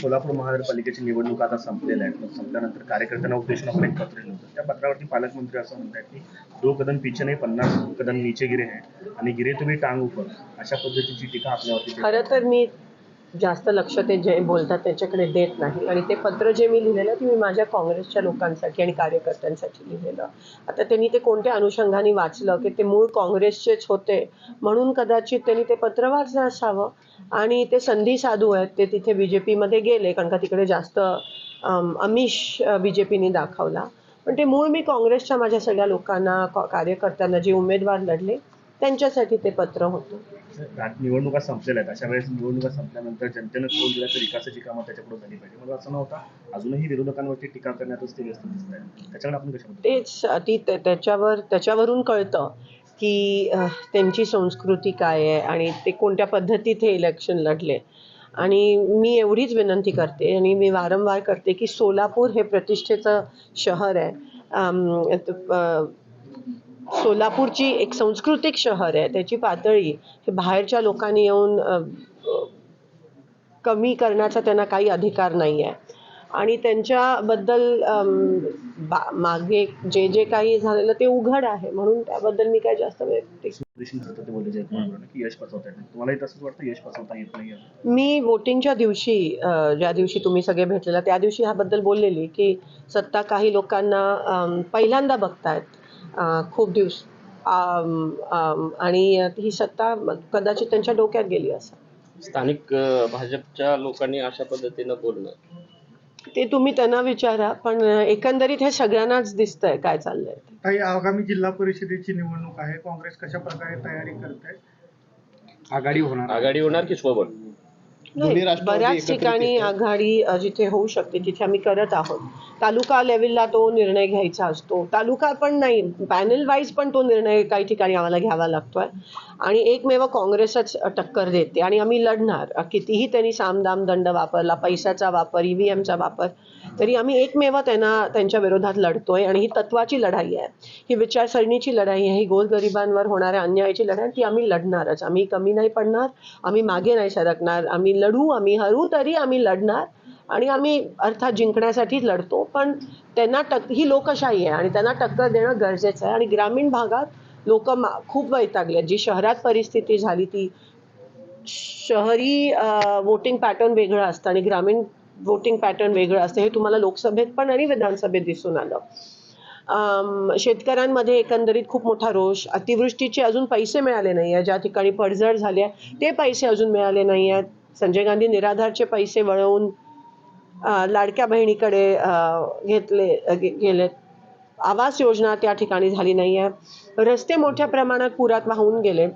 सोलापूर महानगरपालिकेची निवडणूक आता संपलेल्या आहेत. संपल्यानंतर कार्यकर्त्यांना उद्देशून आपण एक पत्र लिहिलं होतं. त्या पत्रावरती पालकमंत्री असं म्हणतात की 2 कदम पीछे नहीं 50 कदम नीचे गिरे हैं आणि गिरे तुम्ही टांग ऊपर, अशा पद्धतीची टीका आपल्यावरती. खरं तर मी जास्त लक्ष ते जे बोलतात त्याच्याकडे देत नाही आणि ते पत्र जे मी लिहिलेलं ते मी माझ्या काँग्रेसच्या लोकांसाठी आणि कार्यकर्त्यांसाठी लिहिलेलं. आता त्यांनी ते कोणत्या अनुषंगाने वाचलं की ते मूळ काँग्रेसचेच होते म्हणून कदाचित त्यांनी ते पत्र वाचलं असावं आणि ते संधी साधू आहेत. ते तिथे BJPमध्ये गेले कारण का तिकडे जास्त आमिष BJPने दाखवला. पण ते मूळ मी काँग्रेसच्या माझ्या सगळ्या लोकांना कार्यकर्त्यांना जे उमेदवार लढले त्यांच्यासाठी ते पत्र होतं. निवडणुका संपलेल्या आहेत, अशा वेळेस निवडणुका संपल्यानंतर जनतेनं कौल दिला तर विकासाची कामं त्याच्याकडे झाली पाहिजे. मला असं नव्हता, अजूनही विरोधकांवरती टीका करण्यातच ते व्यस्त दिसत आहे. त्याच्याकडे आपण तेच त्याच्यावरून कळतं की त्यांची संस्कृती काय आहे आणि ते कोणत्या पद्धतीत हे इलेक्शन लढले. आणि मी एवढीच विनंती करते आणि मी वारंवार करते की सोलापूर हे प्रतिष्ठेचं शहर आहे. सोलापूरची एक सांस्कृतिक शहर आहे. त्याची पातळी हे बाहेरच्या लोकांनी येऊन कमी करण्याचा त्यांना काही अधिकार नाही आहे आणि त्यांच्याबद्दल मागे जे जे काही झालेलं ते उघड आहे म्हणून त्याबद्दल मी काय जास्त मी वोटिंगच्या दिवशी ज्या दिवशी तुम्ही सगळे भेटलेला त्या दिवशी ह्याबद्दल बोललेली की सत्ता काही लोकांना पहिल्यांदा बघतायत खूप दिवस आणि ही सत्ता कदाचित त्यांच्या डोक्यात गेली असं. स्थानिक भाजपच्या लोकांनी अशा पद्धतीनं बोलणं ते तुम्ही त्यांना विचारा पण एकंदरीत हे सगळ्यांनाच दिसतंय काय चाललंय. काही आगामी जिल्हा परिषदेची निवडणूक आहे. काँग्रेस कशा प्रकारे तयारी करत आहे? आघाडी होणार की सोबत? बऱ्याच ठिकाणी आघाडी जिथे होऊ शकते तिथे आम्ही करत आहोत. तालुका लेवलला तो निर्णय घ्यायचा असतो. तालुका पण नाही पॅनल वाईज पण तो निर्णय काही ठिकाणी आम्हाला घ्यावा लागतोय आणि एकमेव काँग्रेसच टक्कर देते आणि आम्ही लढणार. कितीही त्यांनी सामदाम दंड वापरला, पैशाचा वापर, EVMचा वापर, तरी आम्ही एकमेव त्यांच्या विरोधात लढतोय आणि ही तत्वाची लढाई आहे, ही विचारसरणीची लढाई आहे, ही गोरगरिबांवर होणाऱ्या अन्यायाची लढाई. ती आम्ही लढणारच. आम्ही कमी नाही पडणार, आम्ही मागे नाही सरकणार. आम्ही लढू, आम्ही हरू तरी आम्ही लढणार आणि आम्ही अर्थात जिंकण्यासाठीच लढतो. पण त्यांना ही लोकशाही आहे आणि त्यांना टक्कर देणं गरजेचं आहे. आणि ग्रामीण भागात लोक खूप वैतागले. जी शहरात परिस्थिती झाली ती शहरी वोटिंग पॅटर्न वेगळं असतं आणि ग्रामीण वोटिंग पॅटर्न वेगळं असतं. हे तुम्हाला लोकसभेत पण आणि विधानसभेत दिसून आलं. शेतकऱ्यांमध्ये एकंदरीत खूप मोठा रोष. अतिवृष्टीचे अजून पैसे मिळाले नाही आहे. ज्या ठिकाणी पडझड झाली आहे ते पैसे अजून मिळाले नाही आहेत. संजय गांधी निराधारचे पैसे वळवून लाडक्या बहिणीकडे गेलेत. आवास योजना त्या ठिकाणी झाली नाही आहे. रस्ते मोठ्या प्रमाणात पुरात वाहून गेले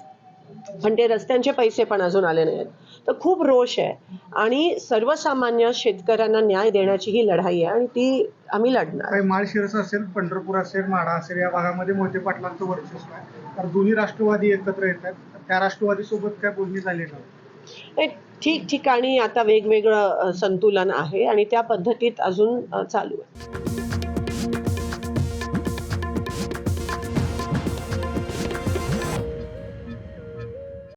पण ते रस्त्यांचे पैसे पण अजून आले नाहीत. तर खूप रोष आहे आणि सर्वसामान्य शेतकऱ्यांना न्याय देण्याची ही लढाई आहे आणि ती आम्ही लढणार. माळशिरस असेल, पंढरपूर असेल, माढा असेल या भागामध्ये मोहिते पाटलांचं वर्चस्व आहे. तर दोन्ही राष्ट्रवादी एकत्र येत आहेत. त्या राष्ट्रवादी सोबत काय बोलणी झाली का? ठिकठिकाणी आता वेगवेगळं संतुलन आहे आणि त्या पद्धतीत अजून चालू आहे.